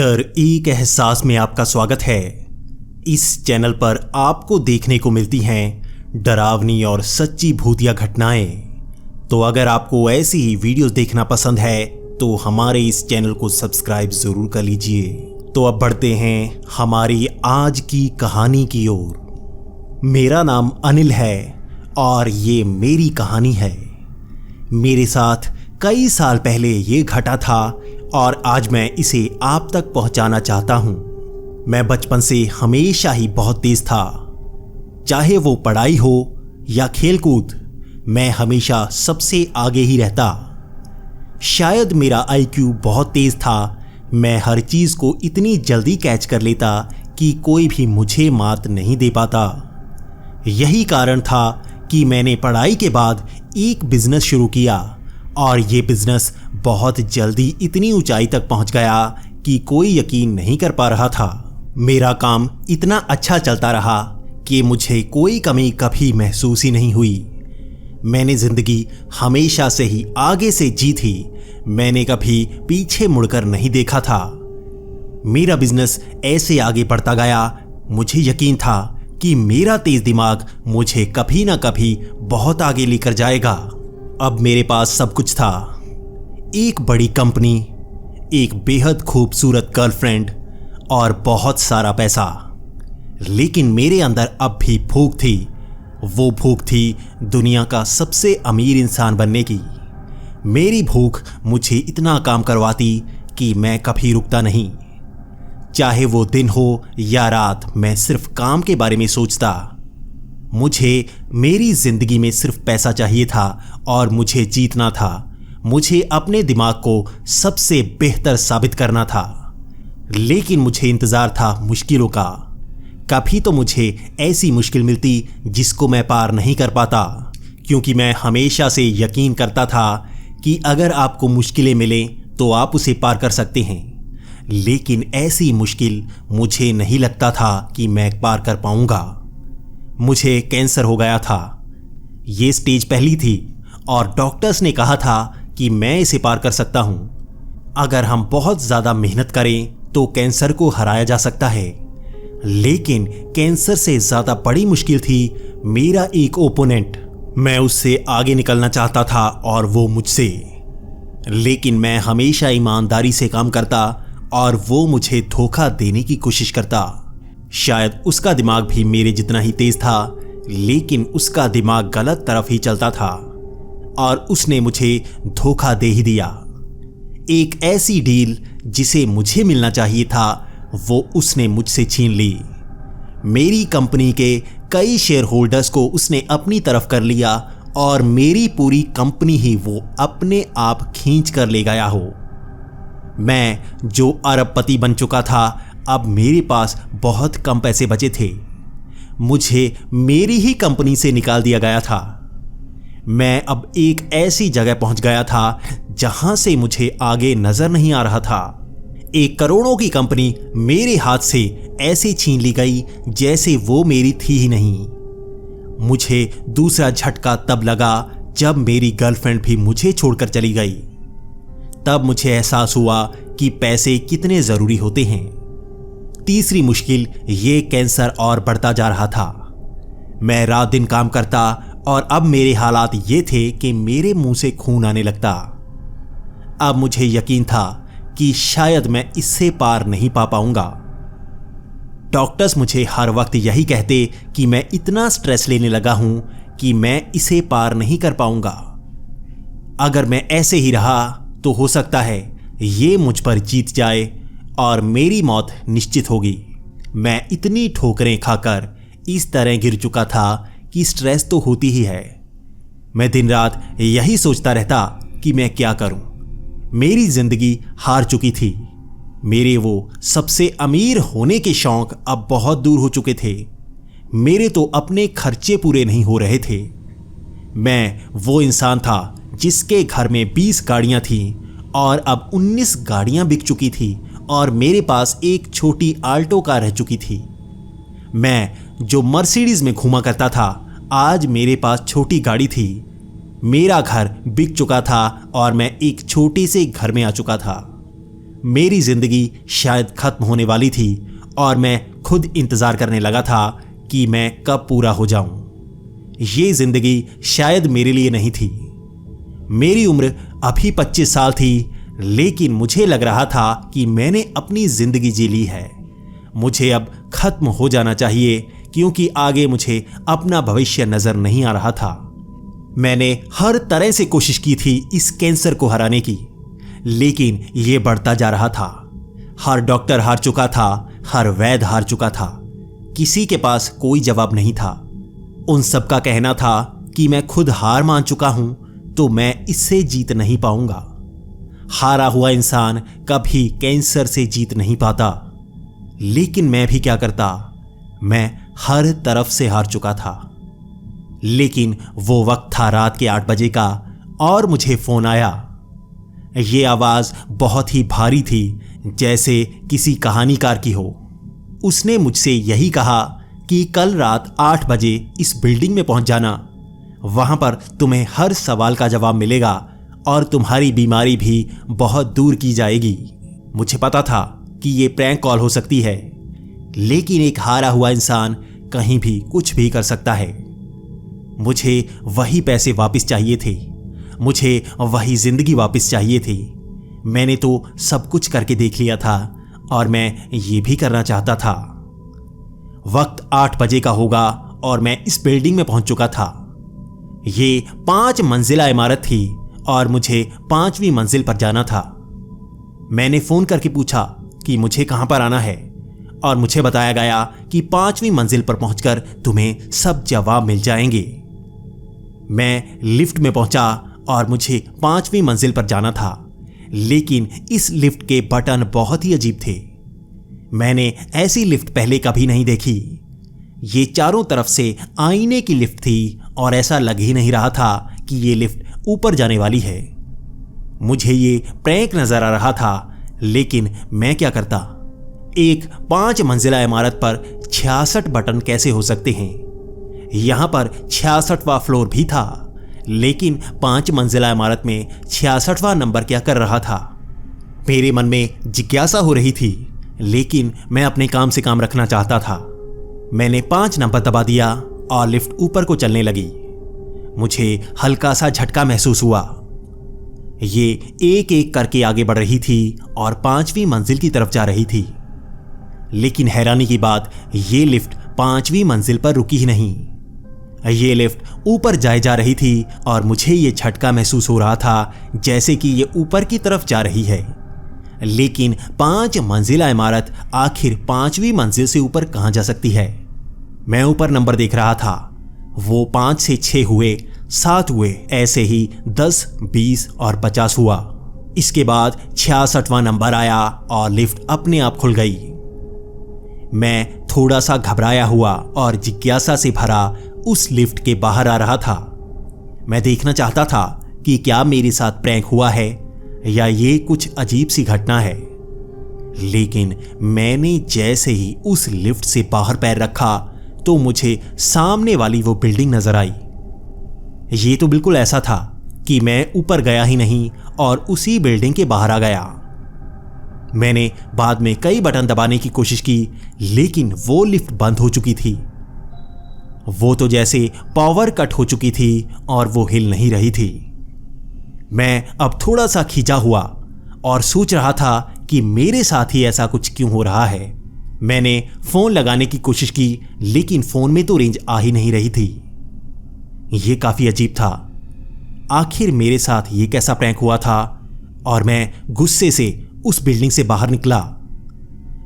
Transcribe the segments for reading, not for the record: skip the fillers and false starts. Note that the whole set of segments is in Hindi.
डर एक एहसास में आपका स्वागत है। इस चैनल पर आपको देखने को मिलती हैं डरावनी और सच्ची भूतिया घटनाएं। तो अगर आपको ऐसी ही वीडियोस देखना पसंद है तो हमारे इस चैनल को सब्सक्राइब जरूर कर लीजिए। तो अब बढ़ते हैं हमारी आज की कहानी की ओर। मेरा नाम अनिल है और ये मेरी कहानी है। मेरे साथ कई साल पहले ये घटा था और आज मैं इसे आप तक पहुंचाना चाहता हूं। मैं बचपन से हमेशा ही बहुत तेज था, चाहे वो पढ़ाई हो या खेलकूद, मैं हमेशा सबसे आगे ही रहता। शायद मेरा आईक्यू बहुत तेज था। मैं हर चीज को इतनी जल्दी कैच कर लेता कि कोई भी मुझे मात नहीं दे पाता। यही कारण था कि मैंने पढ़ाई के बाद एक बिजनेस शुरू किया और ये बिजनेस बहुत जल्दी इतनी ऊंचाई तक पहुंच गया कि कोई यकीन नहीं कर पा रहा था। मेरा काम इतना अच्छा चलता रहा कि मुझे कोई कमी कभी महसूस ही नहीं हुई। मैंने जिंदगी हमेशा से ही आगे से जी थी। मैंने कभी पीछे मुड़कर नहीं देखा था। मेरा बिजनेस ऐसे आगे बढ़ता गया, मुझे यकीन था कि मेरा तेज दिमाग मुझे कभी ना कभी बहुत आगे लेकर जाएगा। अब मेरे पास सब कुछ था, एक बड़ी कंपनी, एक बेहद खूबसूरत गर्लफ्रेंड और बहुत सारा पैसा। लेकिन मेरे अंदर अब भी भूख थी। वो भूख थी दुनिया का सबसे अमीर इंसान बनने की। मेरी भूख मुझे इतना काम करवाती कि मैं कभी रुकता नहीं। चाहे वो दिन हो या रात, मैं सिर्फ काम के बारे में सोचता। मुझे मेरी जिंदगी में सिर्फ पैसा चाहिए था और मुझे जीतना था। मुझे अपने दिमाग को सबसे बेहतर साबित करना था। लेकिन मुझे इंतजार था मुश्किलों का। कभी तो मुझे ऐसी मुश्किल मिलती जिसको मैं पार नहीं कर पाता, क्योंकि मैं हमेशा से यकीन करता था कि अगर आपको मुश्किलें मिलें तो आप उसे पार कर सकते हैं। लेकिन ऐसी मुश्किल मुझे नहीं लगता था कि मैं पार कर पाऊंगा। मुझे कैंसर हो गया था। ये स्टेज पहली थी और डॉक्टर्स ने कहा था कि मैं इसे पार कर सकता हूं। अगर हम बहुत ज्यादा मेहनत करें तो कैंसर को हराया जा सकता है। लेकिन कैंसर से ज्यादा बड़ी मुश्किल थी मेरा एक ओपोनेंट। मैं उससे आगे निकलना चाहता था और वो मुझसे। लेकिन मैं हमेशा ईमानदारी से काम करता और वो मुझे धोखा देने की कोशिश करता। शायद उसका दिमाग भी मेरे जितना ही तेज था, लेकिन उसका दिमाग गलत तरफ ही चलता था और उसने मुझे धोखा दे ही दिया। एक ऐसी डील जिसे मुझे मिलना चाहिए था वो उसने मुझसे छीन ली। मेरी कंपनी के कई शेयर होल्डर्स को उसने अपनी तरफ कर लिया और मेरी पूरी कंपनी ही वो अपने आप खींच कर ले गया हो। मैं जो अरबपति बन चुका था, अब मेरे पास बहुत कम पैसे बचे थे। मुझे मेरी ही कंपनी से निकाल दिया गया था। मैं अब एक ऐसी जगह पहुंच गया था जहां से मुझे आगे नजर नहीं आ रहा था। एक करोड़ों की कंपनी मेरे हाथ से ऐसे छीन ली गई जैसे वो मेरी थी ही नहीं। मुझे दूसरा झटका तब लगा जब मेरी गर्लफ्रेंड भी मुझे छोड़कर चली गई। तब मुझे एहसास हुआ कि पैसे कितने जरूरी होते हैं। तीसरी मुश्किल, ये कैंसर और बढ़ता जा रहा था। मैं रात दिन काम करता और अब मेरे हालात ये थे कि मेरे मुंह से खून आने लगता। अब मुझे यकीन था कि शायद मैं इससे पार नहीं पा पाऊंगा। डॉक्टर्स मुझे हर वक्त यही कहते कि मैं इतना स्ट्रेस लेने लगा हूं कि मैं इसे पार नहीं कर पाऊंगा। अगर मैं ऐसे ही रहा तो हो सकता है ये मुझ पर जीत जाए और मेरी मौत निश्चित होगी। मैं इतनी ठोकरें खाकर इस तरह गिर चुका था कि स्ट्रेस तो होती ही है। मैं दिन रात यही सोचता रहता कि मैं क्या करूं। मेरी जिंदगी हार चुकी थी। मेरे वो सबसे अमीर होने के शौक अब बहुत दूर हो चुके थे। मेरे तो अपने खर्चे पूरे नहीं हो रहे थे। मैं वो इंसान था जिसके घर में 20 गाड़ियां थीं और अब 19 गाड़ियां बिक चुकी थी और मेरे पास एक छोटी आल्टो कार रह चुकी थी। मैं जो मर्सिडीज में घूमा करता था, आज मेरे पास छोटी गाड़ी थी। मेरा घर बिक चुका था और मैं एक छोटे से घर में आ चुका था। मेरी जिंदगी शायद खत्म होने वाली थी और मैं खुद इंतजार करने लगा था कि मैं कब पूरा हो जाऊं। ये जिंदगी शायद मेरे लिए नहीं थी। मेरी उम्र अभी 25 साल थी, लेकिन मुझे लग रहा था कि मैंने अपनी जिंदगी जी ली है। मुझे अब खत्म हो जाना चाहिए, क्योंकि आगे मुझे अपना भविष्य नजर नहीं आ रहा था। मैंने हर तरह से कोशिश की थी इस कैंसर को हराने की, लेकिन यह बढ़ता जा रहा था। हर डॉक्टर हार चुका था, हर वैद्य हार चुका था। किसी के पास कोई जवाब नहीं था। उन सबका कहना था कि मैं खुद हार मान चुका हूं, तो मैं इससे जीत नहीं पाऊंगा। हारा हुआ इंसान कभी कैंसर से जीत नहीं पाता। लेकिन मैं भी क्या करता, मैं हर तरफ से हार चुका था। लेकिन वो वक्त था रात के 8 बजे का और मुझे फोन आया। ये आवाज बहुत ही भारी थी, जैसे किसी कहानीकार की हो। उसने मुझसे यही कहा कि कल रात 8 बजे इस बिल्डिंग में पहुंच जाना। वहां पर तुम्हें हर सवाल का जवाब मिलेगा और तुम्हारी बीमारी भी बहुत दूर की जाएगी। मुझे पता था कि ये प्रैंक कॉल हो सकती है, लेकिन एक हारा हुआ इंसान कहीं भी कुछ भी कर सकता है। मुझे वही पैसे वापस चाहिए थे, मुझे वही जिंदगी वापस चाहिए थी। मैंने तो सब कुछ करके देख लिया था और मैं ये भी करना चाहता था। वक्त 8 बजे का होगा और मैं इस बिल्डिंग में पहुंच चुका था। ये 5 मंजिला इमारत थी और मुझे 5वीं मंजिल पर जाना था। मैंने फोन करके पूछा कि मुझे कहां पर आना है और मुझे बताया गया कि 5वीं मंजिल पर पहुंचकर तुम्हें सब जवाब मिल जाएंगे। मैं लिफ्ट में पहुंचा और मुझे 5वीं मंजिल पर जाना था, लेकिन इस लिफ्ट के बटन बहुत ही अजीब थे। मैंने ऐसी लिफ्ट पहले कभी नहीं देखी। ये चारों तरफ से आईने की लिफ्ट थी और ऐसा लग ही नहीं रहा था कि ये लिफ्ट ऊपर जाने वाली है। मुझे ये प्रैंक नजर आ रहा था, लेकिन मैं क्या करता। एक 5 मंजिला इमारत पर 66 बटन कैसे हो सकते हैं? यहां पर 66वां फ्लोर भी था, लेकिन 5 मंजिला इमारत में 66वां नंबर क्या कर रहा था? मेरे मन में जिज्ञासा हो रही थी, लेकिन मैं अपने काम से काम रखना चाहता था। मैंने 5 नंबर दबा दिया और लिफ्ट ऊपर को चलने लगी। मुझे हल्का सा झटका महसूस हुआ। ये एक एक करके आगे बढ़ रही थी और 5वीं मंजिल की तरफ जा रही थी। लेकिन हैरानी की बात, ये लिफ्ट 5वीं मंजिल पर रुकी ही नहीं। ये लिफ्ट ऊपर जाए जा रही थी और मुझे ये झटका महसूस हो रहा था जैसे कि ये ऊपर की तरफ जा रही है। लेकिन 5 मंजिला इमारत आखिर 5वीं मंजिल से ऊपर कहां जा सकती है? मैं ऊपर नंबर देख रहा था। वो 5 से 6 हुए, 7 हुए, ऐसे ही 10, 20 और 50 हुआ। इसके बाद 66वां नंबर आया और लिफ्ट अपने आप खुल गई। मैं थोड़ा सा घबराया हुआ और जिज्ञासा से भरा उस लिफ्ट के बाहर आ रहा था। मैं देखना चाहता था कि क्या मेरे साथ प्रैंक हुआ है या ये कुछ अजीब सी घटना है। लेकिन मैंने जैसे ही उस लिफ्ट से बाहर पैर रखा तो मुझे सामने वाली वो बिल्डिंग नजर आई। ये तो बिल्कुल ऐसा था कि मैं ऊपर गया ही नहीं और उसी बिल्डिंग के बाहर आ गया। मैंने बाद में कई बटन दबाने की कोशिश की, लेकिन वो लिफ्ट बंद हो चुकी थी। वो तो जैसे पावर कट हो चुकी थी और वो हिल नहीं रही थी। मैं अब थोड़ा सा खींचा हुआ और सोच रहा था कि मेरे साथ ही ऐसा कुछ क्यों हो रहा है। मैंने फोन लगाने की कोशिश की, लेकिन फोन में तो रेंज आ ही नहीं रही थी। यह काफी अजीब था। आखिर मेरे साथ ये कैसा प्रैंक हुआ था? और मैं गुस्से से उस बिल्डिंग से बाहर निकला।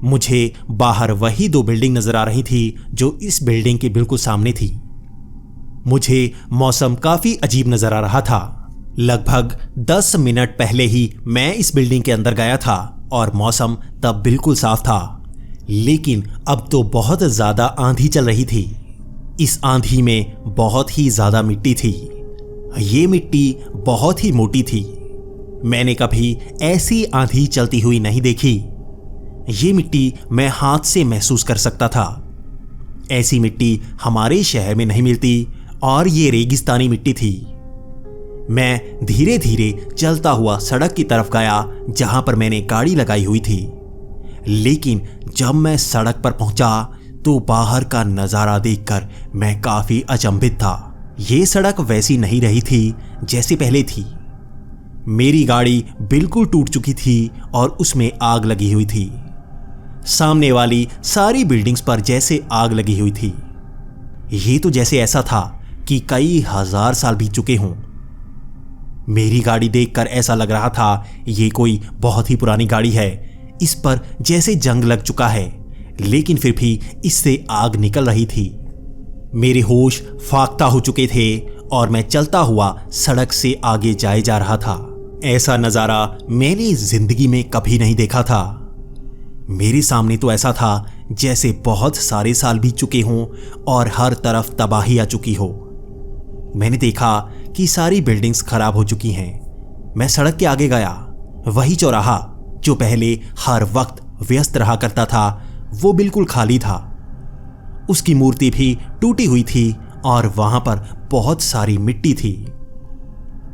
मुझे बाहर वही 2 बिल्डिंग नजर आ रही थी जो इस बिल्डिंग के बिल्कुल सामने थी। मुझे मौसम काफी अजीब नजर आ रहा था। लगभग 10 मिनट पहले ही मैं इस बिल्डिंग के अंदर गया था और मौसम तब बिल्कुल साफ था, लेकिन अब तो बहुत ज्यादा आंधी चल रही थी। इस आंधी में बहुत ही ज्यादा मिट्टी थी। ये मिट्टी बहुत ही मोटी थी। मैंने कभी ऐसी आंधी चलती हुई नहीं देखी। ये मिट्टी मैं हाथ से महसूस कर सकता था। ऐसी मिट्टी हमारे शहर में नहीं मिलती और ये रेगिस्तानी मिट्टी थी। मैं धीरे धीरे चलता हुआ सड़क की तरफ गया जहां पर मैंने गाड़ी लगाई हुई थी। लेकिन जब मैं सड़क पर पहुंचा तो बाहर का नज़ारा देखकर मैं काफी अचंभित था। ये सड़क वैसी नहीं रही थी जैसे पहले थी। मेरी गाड़ी बिल्कुल टूट चुकी थी और उसमें आग लगी हुई थी। सामने वाली सारी बिल्डिंग्स पर जैसे आग लगी हुई थी। ये तो जैसे ऐसा था कि कई हजार साल बीत चुके हों। मेरी गाड़ी देखकर ऐसा लग रहा था ये कोई बहुत ही पुरानी गाड़ी है, इस पर जैसे जंग लग चुका है, लेकिन फिर भी इससे आग निकल रही थी। मेरे होश फाख्ता हो चुके थे और मैं चलता हुआ सड़क से आगे जाए जा रहा था। ऐसा नज़ारा मैंने जिंदगी में कभी नहीं देखा था। मेरे सामने तो ऐसा था जैसे बहुत सारे साल बीत चुके हों और हर तरफ तबाही आ चुकी हो। मैंने देखा कि सारी बिल्डिंग्स खराब हो चुकी हैं। मैं सड़क के आगे गया। वही चौराहा जो पहले हर वक्त व्यस्त रहा करता था वो बिल्कुल खाली था। उसकी मूर्ति भी टूटी हुई थी और वहां पर बहुत सारी मिट्टी थी।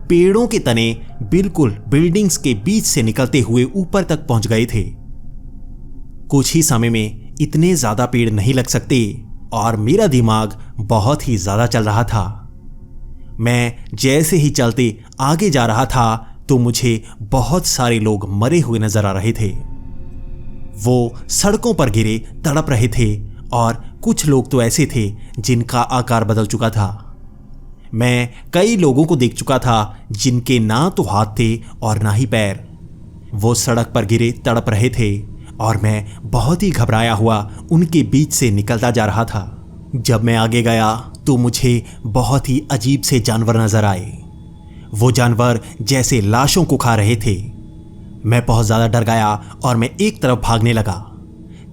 पेड़ों के तने बिल्कुल बिल्डिंग्स के बीच से निकलते हुए ऊपर तक पहुंच गए थे। कुछ ही समय में इतने ज्यादा पेड़ नहीं लग सकते और मेरा दिमाग बहुत ही ज्यादा चल रहा था। मैं जैसे ही चलते आगे जा रहा था तो मुझे बहुत सारे लोग मरे हुए नजर आ रहे थे। वो सड़कों पर गिरे तड़प रहे थे और कुछ लोग तो ऐसे थे जिनका आकार बदल चुका था। मैं कई लोगों को देख चुका था जिनके ना तो हाथ थे और ना ही पैर। वो सड़क पर गिरे तड़प रहे थे और मैं बहुत ही घबराया हुआ उनके बीच से निकलता जा रहा था। जब मैं आगे गया तो मुझे बहुत ही अजीब से जानवर नजर आए। वो जानवर जैसे लाशों को खा रहे थे। मैं बहुत ज्यादा डर गया और मैं एक तरफ भागने लगा।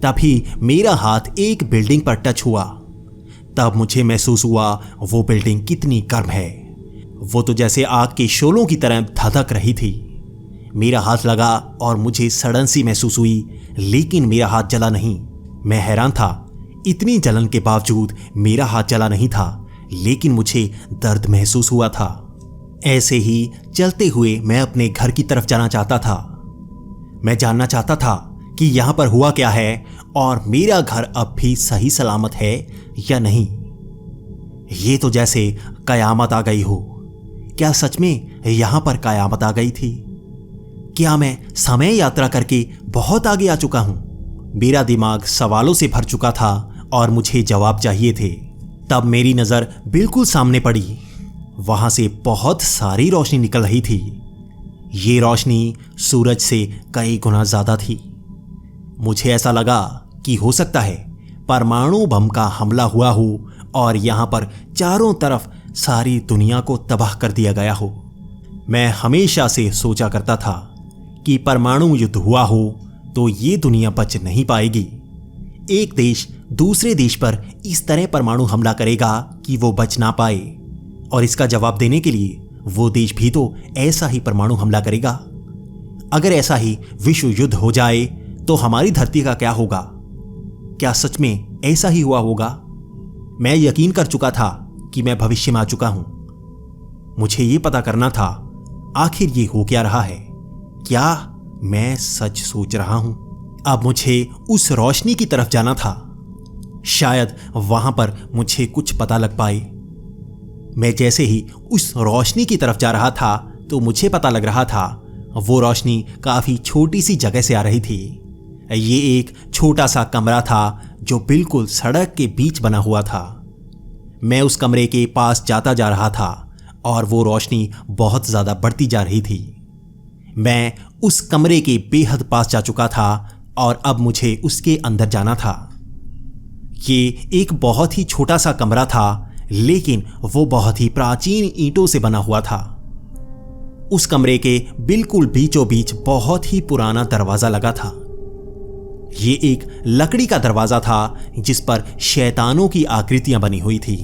तभी मेरा हाथ एक बिल्डिंग पर टच हुआ। तब मुझे महसूस हुआ वो बिल्डिंग कितनी गर्म है। वो तो जैसे आग के शोलों की तरह धधक रही थी। मेरा हाथ लगा और मुझे सड़न सी महसूस हुई, लेकिन मेरा हाथ जला नहीं। मैं हैरान था, इतनी जलन के बावजूद मेरा हाथ जला नहीं था, लेकिन मुझे दर्द महसूस हुआ था। ऐसे ही चलते हुए मैं अपने घर की तरफ जाना चाहता था। मैं जानना चाहता था कि यहां पर हुआ क्या है और मेरा घर अब भी सही सलामत है या नहीं। ये तो जैसे कयामत आ गई हो। क्या सच में यहां पर कयामत आ गई थी? क्या मैं समय यात्रा करके बहुत आगे आ चुका हूं? मेरा दिमाग सवालों से भर चुका था और मुझे जवाब चाहिए थे। तब मेरी नजर बिल्कुल सामने पड़ी। वहां से बहुत सारी रोशनी निकल रही थी। ये रोशनी सूरज से कई गुना ज्यादा थी। मुझे ऐसा लगा कि हो सकता है परमाणु बम का हमला हुआ हो और यहां पर चारों तरफ सारी दुनिया को तबाह कर दिया गया हो। मैं हमेशा से सोचा करता था कि परमाणु युद्ध हुआ हो तो ये दुनिया बच नहीं पाएगी। एक देश दूसरे देश पर इस तरह परमाणु हमला करेगा कि वो बच ना पाए, और इसका जवाब देने के लिए वो देश भी तो ऐसा ही परमाणु हमला करेगा। अगर ऐसा ही विश्व युद्ध हो जाए तो हमारी धरती का क्या होगा? क्या सच में ऐसा ही हुआ होगा? मैं यकीन कर चुका था कि मैं भविष्य में आ चुका हूं। मुझे यह पता करना था आखिर ये हो क्या रहा है। क्या मैं सच सोच रहा हूं? अब मुझे उस रोशनी की तरफ जाना था। शायद वहां पर मुझे कुछ पता लग पाए। मैं जैसे ही उस रोशनी की तरफ जा रहा था तो मुझे पता लग रहा था वो रोशनी काफी छोटी सी जगह से आ रही थी। ये एक छोटा सा कमरा था जो बिल्कुल सड़क के बीच बना हुआ था। मैं उस कमरे के पास जाता जा रहा था और वो रोशनी बहुत ज्यादा बढ़ती जा रही थी। मैं उस कमरे के बेहद पास जा चुका था और अब मुझे उसके अंदर जाना था। ये एक बहुत ही छोटा सा कमरा था, लेकिन वो बहुत ही प्राचीन ईंटों से बना हुआ था। उस कमरे के बिल्कुल बीचों बीच बहुत ही पुराना दरवाजा लगा था। ये एक लकड़ी का दरवाजा था जिस पर शैतानों की आकृतियां बनी हुई थी।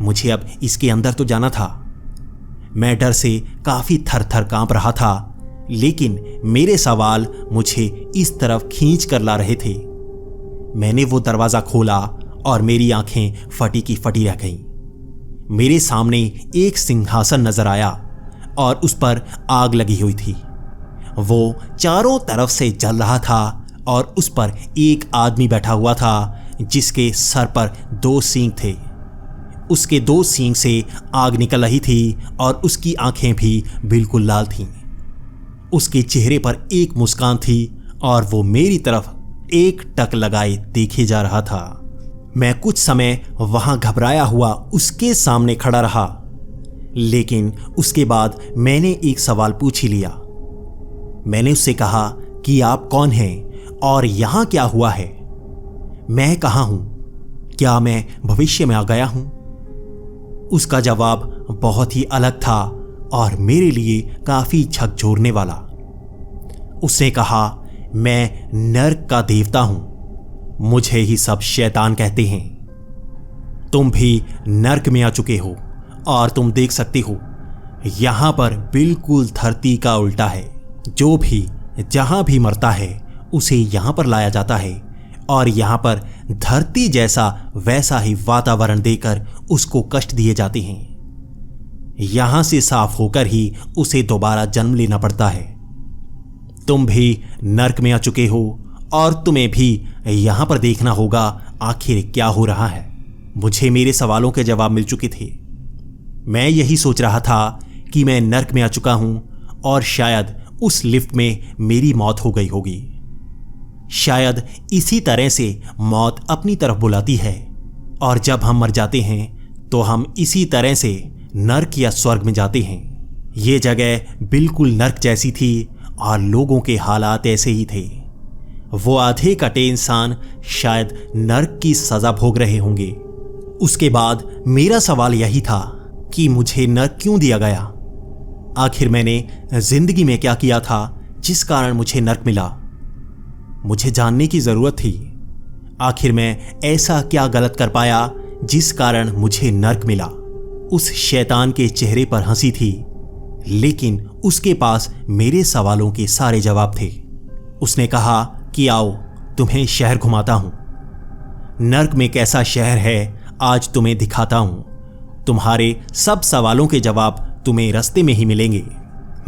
मुझे अब इसके अंदर तो जाना था। मैं डर से काफी थर-थर कांप रहा था, लेकिन मेरे सवाल मुझे इस तरफ खींच कर ला रहे थे। मैंने वो दरवाजा खोला और मेरी आंखें फटी की फटी रह गईं। मेरे सामने एक सिंहासन नजर आया और उस पर आग लगी हुई थी। वो चारों तरफ से जल रहा था और उस पर एक आदमी बैठा हुआ था जिसके सर पर 2 सींग थे। उसके 2 सींग से आग निकल रही थी और उसकी आंखें भी बिल्कुल लाल थीं। उसके चेहरे पर एक मुस्कान थी और वो मेरी तरफ एक टक लगाए देखे जा रहा था। मैं कुछ समय वहां घबराया हुआ उसके सामने खड़ा रहा, लेकिन उसके बाद मैंने एक सवाल पूछ ही लिया। मैंने उससे कहा कि आप कौन हैं और यहां क्या हुआ है? मैं कहां हूं? क्या मैं भविष्य में आ गया हूं? उसका जवाब बहुत ही अलग था और मेरे लिए काफी झकझोरने वाला। उसने कहा, मैं नर्क का देवता हूं, मुझे ही सब शैतान कहते हैं। तुम भी नर्क में आ चुके हो और तुम देख सकते हो यहां पर बिल्कुल धरती का उल्टा है। जो भी जहां भी मरता है उसे यहां पर लाया जाता है और यहां पर धरती जैसा वैसा ही वातावरण देकर उसको कष्ट दिए जाते हैं। यहां से साफ होकर ही उसे दोबारा जन्म लेना पड़ता है। तुम भी नर्क में आ चुके हो और तुम्हें भी यहां पर देखना होगा आखिर क्या हो रहा है। मुझे मेरे सवालों के जवाब मिल चुके थे। मैं यही सोच रहा था कि मैं नर्क में आ चुका हूं और शायद उस लिफ्ट में मेरी मौत हो गई होगी। शायद इसी तरह से मौत अपनी तरफ बुलाती है और जब हम मर जाते हैं तो हम इसी तरह से नर्क या स्वर्ग में जाते हैं। ये जगह बिल्कुल नर्क जैसी थी और लोगों के हालात ऐसे ही थे। वो आधे कटे इंसान शायद नर्क की सजा भोग रहे होंगे। उसके बाद मेरा सवाल यही था कि मुझे नर्क क्यों दिया गया? आखिर मैंने जिंदगी में क्या किया था जिस कारण मुझे नर्क मिला? मुझे जानने की जरूरत थी। आखिर मैं ऐसा क्या गलत कर पाया जिस कारण मुझे नर्क मिला? उस शैतान के चेहरे पर हंसी थी, लेकिन उसके पास मेरे सवालों के सारे जवाब थे। उसने कहा कि आओ तुम्हें शहर घुमाता हूं। नर्क में कैसा शहर है आज तुम्हें दिखाता हूं। तुम्हारे सब सवालों के जवाब तुम्हें रास्ते में ही मिलेंगे।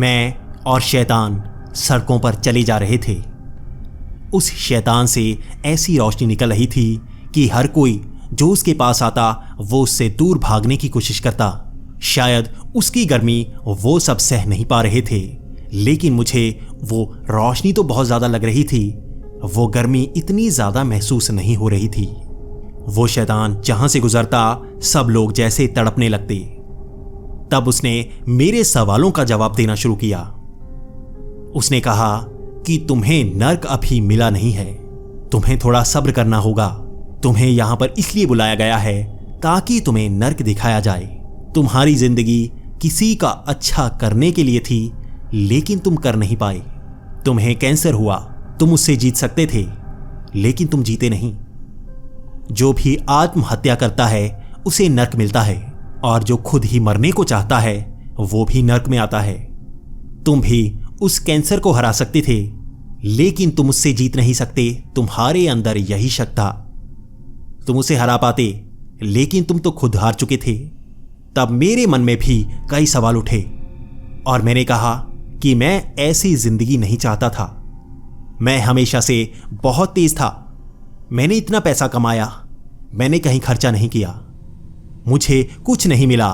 मैं और शैतान सड़कों पर चले जा रहे थे। उस शैतान से ऐसी रोशनी निकल रही थी कि हर कोई जो उसके पास आता वो उससे दूर भागने की कोशिश करता। शायद उसकी गर्मी वो सब सह नहीं पा रहे थे, लेकिन मुझे वो रोशनी तो बहुत ज्यादा लग रही थी, वो गर्मी इतनी ज्यादा महसूस नहीं हो रही थी। वो शैतान जहां से गुजरता सब लोग जैसे तड़पने लगते। तब उसने मेरे सवालों का जवाब देना शुरू किया। उसने कहा कि तुम्हें नर्क अभी मिला नहीं है, तुम्हें थोड़ा सब्र करना होगा। तुम्हें यहां पर इसलिए बुलाया गया है ताकि तुम्हें नर्क दिखाया जाए। तुम्हारी जिंदगी किसी का अच्छा करने के लिए थी, लेकिन तुम कर नहीं पाए। तुम्हें कैंसर हुआ, तुम उससे जीत सकते थे, लेकिन तुम जीते नहीं। जो भी आत्महत्या करता है उसे नर्क मिलता है, और जो खुद ही मरने को चाहता है वो भी नर्क में आता है। तुम भी उस कैंसर को हरा सकते थे, लेकिन तुम उससे जीत नहीं सकते। तुम्हारे अंदर यही शक था। तुम उसे हरा पाते, लेकिन तुम तो खुद हार चुके थे। तब मेरे मन में भी कई सवाल उठे और मैंने कहा कि मैं ऐसी जिंदगी नहीं चाहता था। मैं हमेशा से बहुत तेज था। मैंने इतना पैसा कमाया, मैंने कहीं खर्चा नहीं किया, मुझे कुछ नहीं मिला।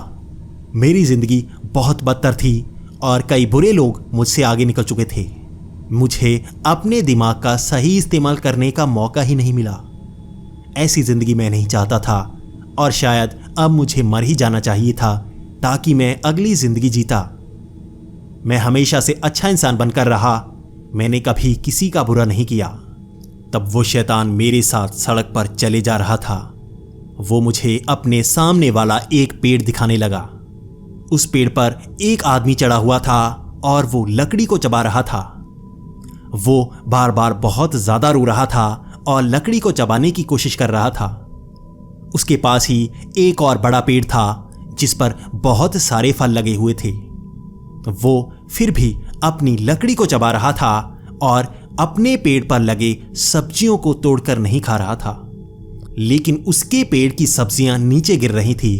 मेरी जिंदगी बहुत बदतर थी और कई बुरे लोग मुझसे आगे निकल चुके थे। मुझे अपने दिमाग का सही इस्तेमाल करने का मौका ही नहीं मिला। ऐसी जिंदगी मैं नहीं चाहता था और शायद अब मुझे मर ही जाना चाहिए था ताकि मैं अगली जिंदगी जीता। मैं हमेशा से अच्छा इंसान बनकर रहा, मैंने कभी किसी का बुरा नहीं किया। तब वो शैतान मेरे साथ सड़क पर चले जा रहा था। वो मुझे अपने सामने वाला एक पेड़ दिखाने लगा। उस पेड़ पर एक आदमी चढ़ा हुआ था और वो लकड़ी को चबा रहा था। वो बार बार बहुत ज्यादा रो रहा था और लकड़ी को चबाने की कोशिश कर रहा था। उसके पास ही एक और बड़ा पेड़ था जिस पर बहुत सारे फल लगे हुए थे। वो फिर भी अपनी लकड़ी को चबा रहा था और अपने पेड़ पर लगे सब्जियों को तोड़कर नहीं खा रहा था, लेकिन उसके पेड़ की सब्जियां नीचे गिर रही थी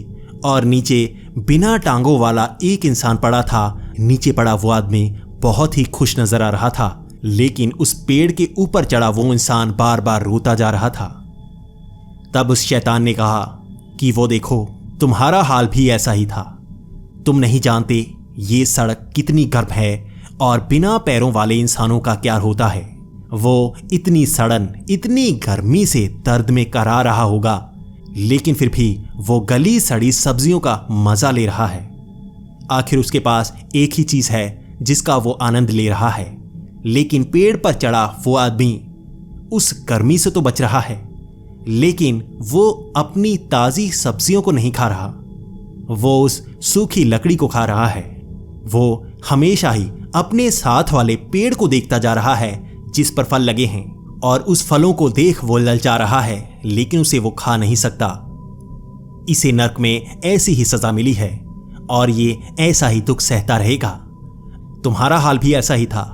और नीचे बिना टांगों वाला एक इंसान पड़ा था। नीचे पड़ा वो आदमी बहुत ही खुश नजर आ रहा था, लेकिन उस पेड़ के ऊपर चढ़ा वो इंसान बार बार रोता जा रहा था। तब उस शैतान ने कहा कि वो देखो, तुम्हारा हाल भी ऐसा ही था। तुम नहीं जानते ये सड़क कितनी गर्म है और बिना पैरों वाले इंसानों का क्या होता है। वो इतनी सड़न, इतनी गर्मी से दर्द में करा रहा होगा, लेकिन फिर भी वो गली सड़ी सब्जियों का मजा ले रहा है। आखिर उसके पास एक ही चीज है जिसका वो आनंद ले रहा है, लेकिन पेड़ पर चढ़ा वो आदमी उस गर्मी से तो बच रहा है, लेकिन वो अपनी ताजी सब्जियों को नहीं खा रहा। वो उस सूखी लकड़ी को खा रहा है। वो हमेशा ही अपने साथ वाले पेड़ को देखता जा रहा है जिस पर फल लगे हैं, और उस फलों को देख वो ललचा रहा है, लेकिन उसे वो खा नहीं सकता। इसे नर्क में ऐसी ही सजा मिली है और ये ऐसा ही दुख सहता रहेगा। तुम्हारा हाल भी ऐसा ही था।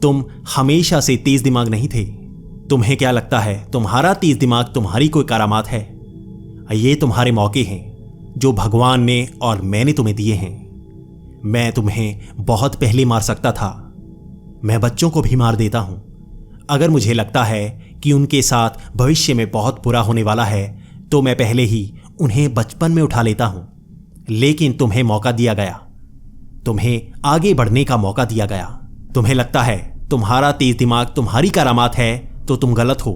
तुम हमेशा से तेज दिमाग नहीं थे। तुम्हें क्या लगता है तुम्हारा तेज दिमाग तुम्हारी कोई करामात है? ये तुम्हारे मौके हैं जो भगवान ने और मैंने तुम्हें दिए हैं। मैं तुम्हें बहुत पहले मार सकता था। मैं बच्चों को भी मार देता हूं। अगर मुझे लगता है कि उनके साथ भविष्य में बहुत बुरा होने वाला है तो मैं पहले ही उन्हें बचपन में उठा लेता हूं। लेकिन तुम्हें मौका दिया गया, तुम्हें आगे बढ़ने का मौका दिया गया। तुम्हें लगता है तुम्हारा तेज दिमाग तुम्हारी करामात है तो तुम गलत हो।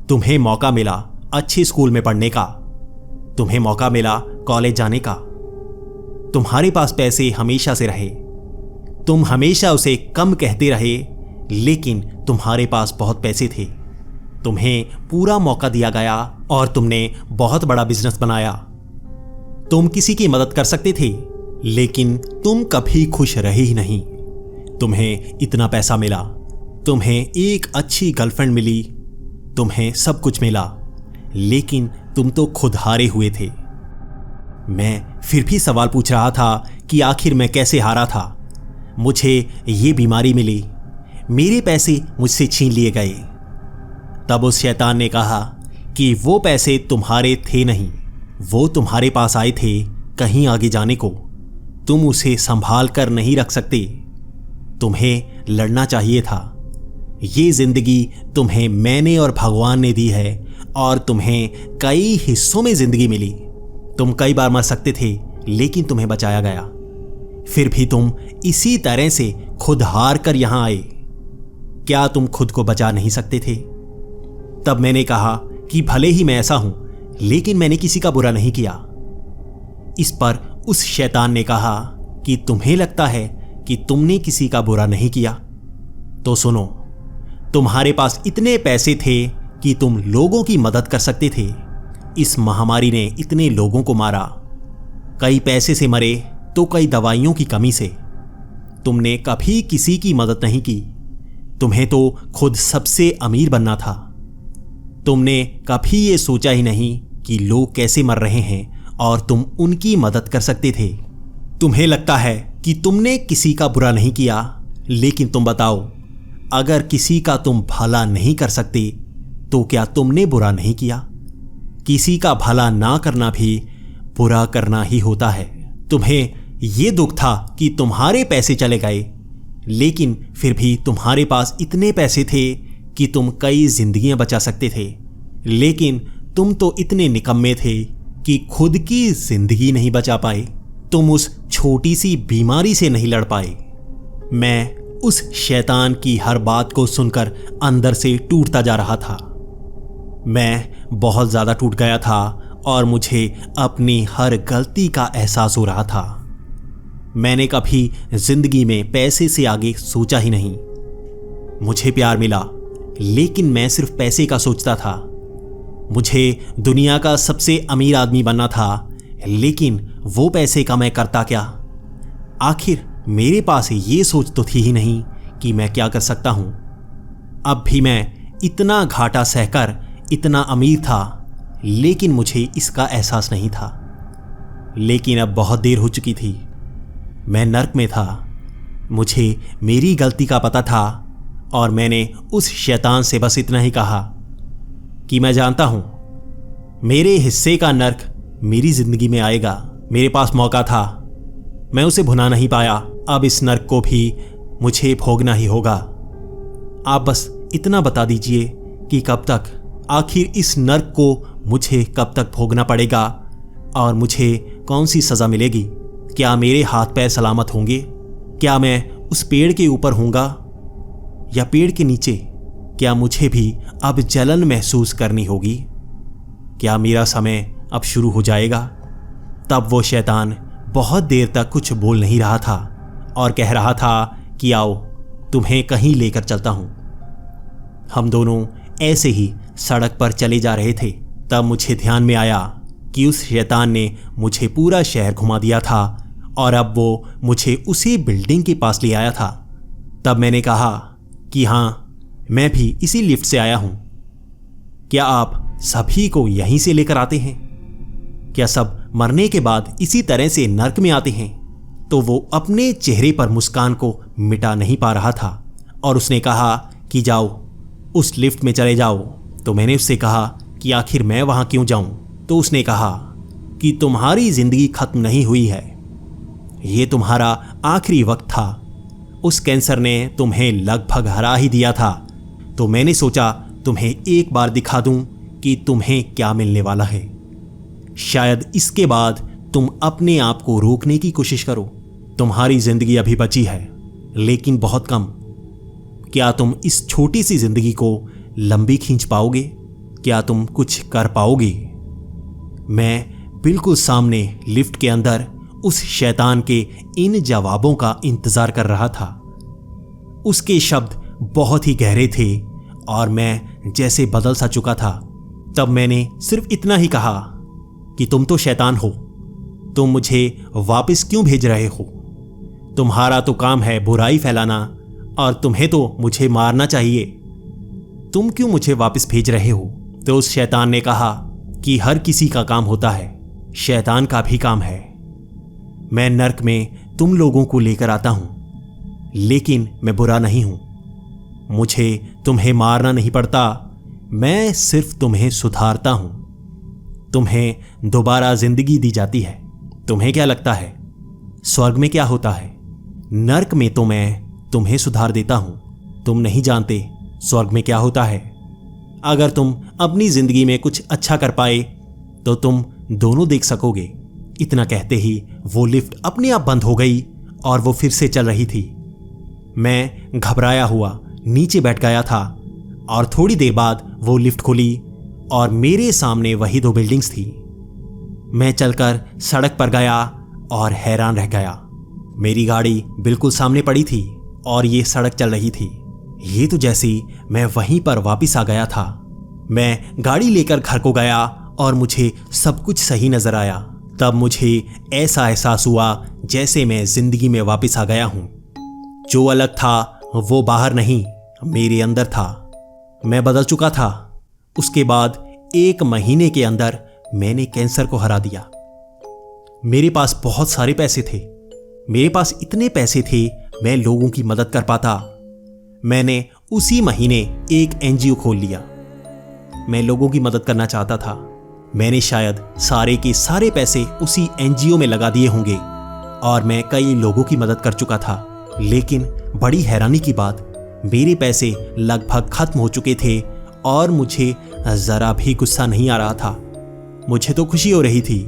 तुम्हें मौका मिला अच्छे स्कूल में पढ़ने का, तुम्हें मौका मिला कॉलेज जाने का। तुम्हारे पास पैसे हमेशा से रहे, तुम हमेशा उसे कम कहते रहे, लेकिन तुम्हारे पास बहुत पैसे थे। तुम्हें पूरा मौका दिया गया और तुमने बहुत बड़ा बिजनेस बनाया। तुम किसी की मदद कर सकते थे, लेकिन तुम कभी खुश रहे ही नहीं। तुम्हें इतना पैसा मिला, तुम्हें एक अच्छी गर्लफ्रेंड मिली, तुम्हें सब कुछ मिला, लेकिन तुम तो खुद हारे हुए थे। मैं फिर भी सवाल पूछ रहा था कि आखिर मैं कैसे हारा था। मुझे ये बीमारी मिली, मेरे पैसे मुझसे छीन लिए गए। तब उस शैतान ने कहा कि वो पैसे तुम्हारे थे नहीं, वो तुम्हारे पास आए थे कहीं आगे जाने को। तुम उसे संभाल कर नहीं रख सकते। तुम्हें लड़ना चाहिए था। ये जिंदगी तुम्हें मैंने और भगवान ने दी है और तुम्हें कई हिस्सों में जिंदगी मिली। तुम कई बार मर सकते थे, लेकिन तुम्हें बचाया गया। फिर भी तुम इसी तरह से खुद हार कर यहां आए। क्या तुम खुद को बचा नहीं सकते थे? तब मैंने कहा कि भले ही मैं ऐसा हूं, लेकिन मैंने किसी का बुरा नहीं किया। इस पर उस शैतान ने कहा कि तुम्हें लगता है कि तुमने किसी का बुरा नहीं किया? तो सुनो, तुम्हारे पास इतने पैसे थे कि तुम लोगों की मदद कर सकते थे। इस महामारी ने इतने लोगों को मारा, कई पैसे से मरे तो कई दवाइयों की कमी से। तुमने कभी किसी की मदद नहीं की। तुम्हें तो खुद सबसे अमीर बनना था। तुमने कभी ये सोचा ही नहीं कि लोग कैसे मर रहे हैं और तुम उनकी मदद कर सकते थे। तुम्हें लगता है कि तुमने किसी का बुरा नहीं किया, लेकिन तुम बताओ, अगर किसी का तुम भला नहीं कर सकते तो क्या तुमने बुरा नहीं किया? किसी का भला ना करना भी बुरा करना ही होता है। तुम्हें यह दुख था कि तुम्हारे पैसे चले गए, लेकिन फिर भी तुम्हारे पास इतने पैसे थे कि तुम कई जिंदगियां बचा सकते थे। लेकिन तुम तो इतने निकम्मे थे कि खुद की जिंदगी नहीं बचा पाए। तुम उस छोटी सी बीमारी से नहीं लड़ पाए। मैं उस शैतान की हर बात को सुनकर अंदर से टूटता जा रहा था। मैं बहुत ज्यादा टूट गया था और मुझे अपनी हर गलती का एहसास हो रहा था। मैंने कभी जिंदगी में पैसे से आगे सोचा ही नहीं। मुझे प्यार मिला, लेकिन मैं सिर्फ पैसे का सोचता था। मुझे दुनिया का सबसे अमीर आदमी बनना था, लेकिन वो पैसे का मैं करता क्या? आखिर मेरे पास ये सोच तो थी ही नहीं कि मैं क्या कर सकता हूं। अब भी मैं इतना घाटा सहकर इतना अमीर था, लेकिन मुझे इसका एहसास नहीं था। लेकिन अब बहुत देर हो चुकी थी। मैं नर्क में था। मुझे मेरी गलती का पता था और मैंने उस शैतान से बस इतना ही कहा कि मैं जानता हूं मेरे हिस्से का नर्क मेरी जिंदगी में आएगा। मेरे पास मौका था, मैं उसे भुना नहीं पाया। अब इस नर्क को भी मुझे भोगना ही होगा। आप बस इतना बता दीजिए कि कब तक, आखिर इस नर्क को मुझे कब तक भोगना पड़ेगा और मुझे कौन सी सज़ा मिलेगी? क्या मेरे हाथ पैर सलामत होंगे? क्या मैं उस पेड़ के ऊपर होऊंगा या पेड़ के नीचे? क्या मुझे भी अब जलन महसूस करनी होगी? क्या मेरा समय अब शुरू हो जाएगा? तब वो शैतान बहुत देर तक कुछ बोल नहीं रहा था और कह रहा था कि आओ तुम्हें कहीं लेकर चलता हूं। हम दोनों ऐसे ही सड़क पर चले जा रहे थे। तब मुझे ध्यान में आया कि उस शैतान ने मुझे पूरा शहर घुमा दिया था और अब वो मुझे उसी बिल्डिंग के पास ले आया था। तब मैंने कहा कि हाँ, मैं भी इसी लिफ्ट से आया हूं। क्या आप सभी को यहीं से लेकर आते हैं? क्या सब मरने के बाद इसी तरह से नर्क में आते हैं? तो वो अपने चेहरे पर मुस्कान को मिटा नहीं पा रहा था और उसने कहा कि जाओ उस लिफ्ट में चले जाओ। तो मैंने उससे कहा कि आखिर मैं वहां क्यों जाऊं? तो उसने कहा कि तुम्हारी जिंदगी खत्म नहीं हुई है, ये तुम्हारा आखिरी वक्त था। उस कैंसर ने तुम्हें लगभग हरा ही दिया था। तो मैंने सोचा तुम्हें एक बार दिखा दूं कि तुम्हें क्या मिलने वाला है। शायद इसके बाद तुम अपने आप को रोकने की कोशिश करो। तुम्हारी जिंदगी अभी बची है, लेकिन बहुत कम। क्या तुम इस छोटी सी जिंदगी को लंबी खींच पाओगे? क्या तुम कुछ कर पाओगे? मैं बिल्कुल सामने लिफ्ट के अंदर उस शैतान के इन जवाबों का इंतजार कर रहा था। उसके शब्द बहुत ही गहरे थे और मैं जैसे बदल सा चुका था। तब मैंने सिर्फ इतना ही कहा कि तुम तो शैतान हो, तुम मुझे वापस क्यों भेज रहे हो? तुम्हारा तो काम है बुराई फैलाना और तुम्हें तो मुझे मारना चाहिए। तुम क्यों मुझे वापस भेज रहे हो? तो उस शैतान ने कहा कि हर किसी का काम होता है, शैतान का भी काम है। मैं नर्क में तुम लोगों को लेकर आता हूं, लेकिन मैं बुरा नहीं हूं। मुझे तुम्हें मारना नहीं पड़ता, मैं सिर्फ तुम्हें सुधारता हूं। तुम्हें दोबारा जिंदगी दी जाती है। तुम्हें क्या लगता है स्वर्ग में क्या होता है? नर्क में तो मैं तुम्हें सुधार देता हूं। तुम नहीं जानते स्वर्ग में क्या होता है। अगर तुम अपनी जिंदगी में कुछ अच्छा कर पाए तो तुम दोनों देख सकोगे। इतना कहते ही वो लिफ्ट अपने आप बंद हो गई और वो फिर से चल रही थी। मैं घबराया हुआ नीचे बैठ गया था और थोड़ी देर बाद वो लिफ्ट खुली और मेरे सामने वही 2 बिल्डिंग्स थी। मैं चलकर सड़क पर गया और हैरान रह गया। मेरी गाड़ी बिल्कुल सामने पड़ी थी और ये सड़क चल रही थी। ये तो जैसे मैं वहीं पर वापस आ गया था। मैं गाड़ी लेकर घर को गया और मुझे सब कुछ सही नजर आया। तब मुझे ऐसा एहसास हुआ जैसे मैं जिंदगी में वापस आ गया हूं। जो अलग था वो बाहर नहीं, मेरे अंदर था। मैं बदल चुका था। उसके बाद 1 महीने के अंदर मैंने कैंसर को हरा दिया। मेरे पास बहुत सारे पैसे थे। मेरे पास इतने पैसे थे मैं लोगों की मदद कर पाता। मैंने उसी महीने एक एनजीओ खोल लिया। मैं लोगों की मदद करना चाहता था। मैंने शायद सारे के सारे पैसे उसी एनजीओ में लगा दिए होंगे और मैं कई लोगों की मदद कर चुका था। लेकिन बड़ी हैरानी की बात, मेरे पैसे लगभग खत्म हो चुके थे और मुझे जरा भी गुस्सा नहीं आ रहा था। मुझे तो खुशी हो रही थी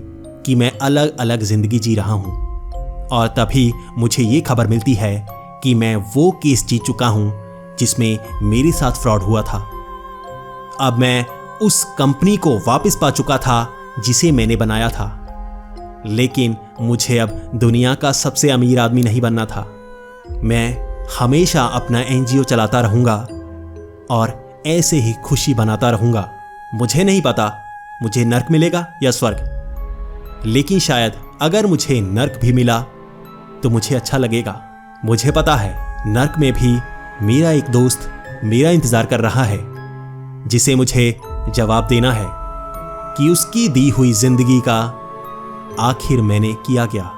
कि मैं अलग अलग जिंदगी जी रहा हूं। और तभी मुझे ये खबर मिलती है कि मैं वो केस जीत चुका हूं जिसमें मेरे साथ फ्रॉड हुआ था। अब मैं उस कंपनी को वापस पा चुका था जिसे मैंने बनाया था। लेकिन मुझे अब दुनिया का सबसे अमीर आदमी नहीं बनना था। मैं हमेशा अपना एनजीओ चलाता रहूंगा और ऐसे ही खुशी बनाता रहूंगा। मुझे नहीं पता मुझे नर्क मिलेगा या स्वर्ग, लेकिन शायद अगर मुझे नर्क भी मिला तो मुझे अच्छा लगेगा। मुझे पता है नर्क में भी मेरा एक दोस्त मेरा इंतजार कर रहा है, जिसे मुझे जवाब देना है कि उसकी दी हुई जिंदगी का आखिर मैंने किया क्या।